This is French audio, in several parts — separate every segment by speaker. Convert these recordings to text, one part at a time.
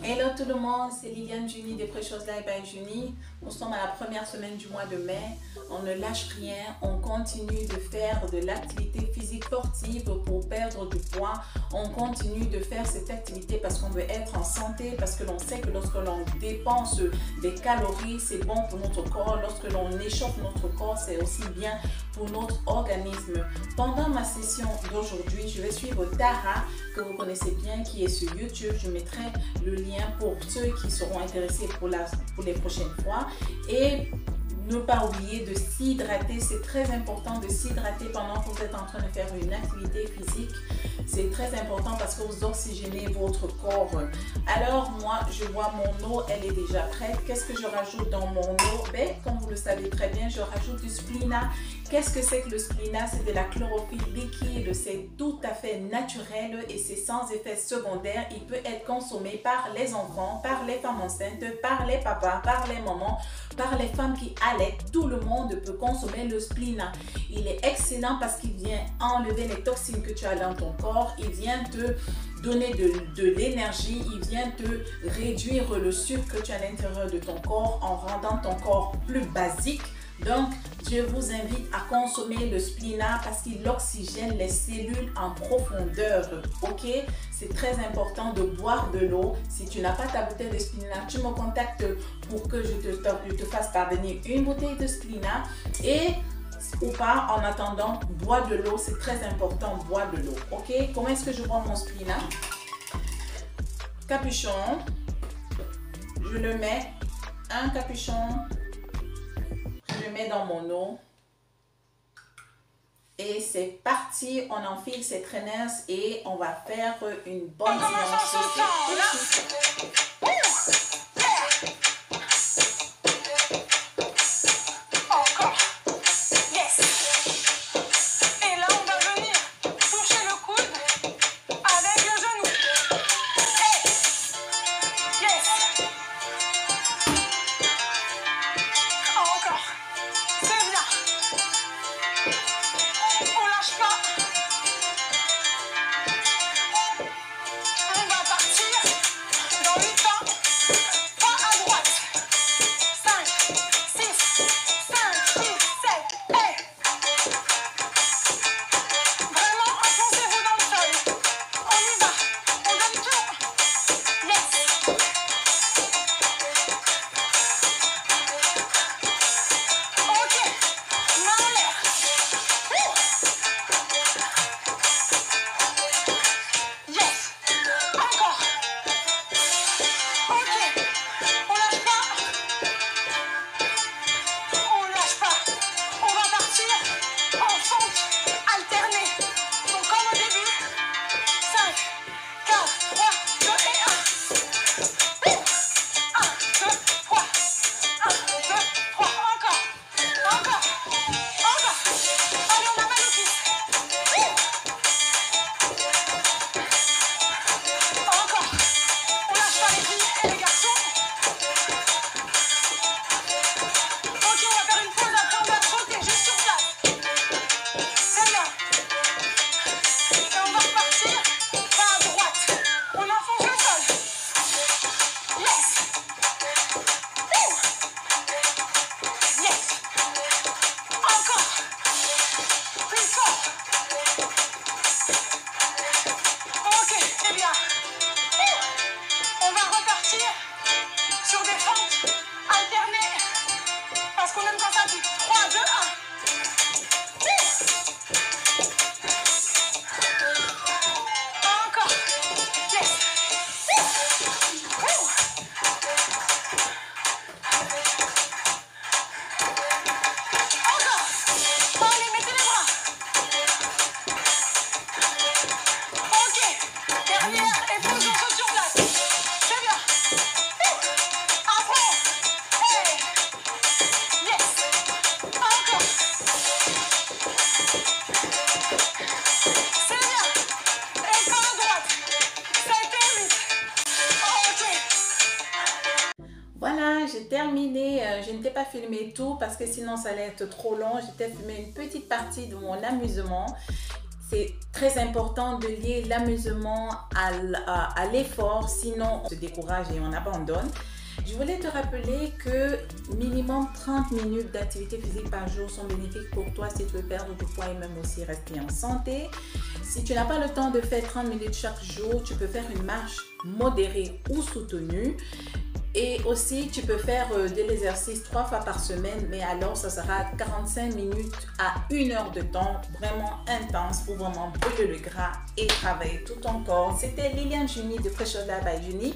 Speaker 1: Hello tout le monde, c'est Liliane Juni des Precious Life by Juni. Nous sommes à la première semaine du mois de mai. On ne lâche rien, on continue de faire de l'activité physique sportive pour perdre du poids. On continue de faire cette activité parce qu'on veut être en santé, parce que l'on sait que lorsque l'on dépense des calories, c'est bon pour notre corps. Lorsque l'on échauffe notre corps, c'est aussi bien pour notre organisme. Pendant ma session d'aujourd'hui, je vais suivre Tara, que vous connaissez bien, qui est sur YouTube. Je mettrai le lien pour ceux qui seront intéressés pour les prochaines fois. Et ne pas oublier de s'hydrater. C'est très important de s'hydrater pendant que vous êtes en train de faire une activité physique. C'est très important parce que vous oxygénez votre corps. Alors moi, je vois mon eau, elle est déjà prête. Qu'est-ce que je rajoute dans mon eau? Ben, comme vous le savez très bien, je rajoute du spléna. Qu'est-ce que c'est que le spléna? C'est de la chlorophylle liquide. C'est tout à fait naturel et c'est sans effet secondaire. Il peut être consommé par les enfants, par les femmes enceintes, par les papas, par les mamans, par les femmes qui allaitent. Tout le monde peut consommer le spléna. Il est excellent parce qu'il vient enlever les toxines que tu as dans ton corps. Il vient te donner de l'énergie. Il vient te réduire le sucre que tu as à l'intérieur de ton corps en rendant ton corps plus basique. Donc, je vous invite à consommer le spléna parce qu'il oxygène les cellules en profondeur. Ok? C'est très important de boire de l'eau. Si tu n'as pas ta bouteille de spléna, tu me contactes pour que je te fasse parvenir une bouteille de spléna. Et ou pas, en attendant, bois de l'eau. C'est très important, bois de l'eau. Ok? Comment est-ce que je bois mon spléna? Capuchon. Je le mets, un capuchon. Je mets dans mon eau et c'est parti, on enfile ses traîneurs et on va faire une bonne séance. Voilà, j'ai terminé. Je n'étais pas filmé tout parce que sinon ça allait être trop long. J'étais filmé une petite partie de mon amusement. C'est très important de lier l'amusement à l'effort, sinon on se décourage et on abandonne. Je voulais te rappeler que minimum 30 minutes d'activité physique par jour sont bénéfiques pour toi si tu veux perdre du poids et même aussi rester en santé. Si tu n'as pas le temps de faire 30 minutes chaque jour, tu peux faire une marche modérée ou soutenue. Et aussi, tu peux faire de l'exercice 3 fois par semaine, mais alors ça sera 45 minutes à 1 heure de temps vraiment intense pour vraiment brûler le gras et travailler tout ton corps. C'était Liliane Juni de Precious Life by Juni.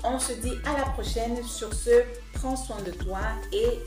Speaker 1: On se dit à la prochaine. Sur ce, prends soin de toi et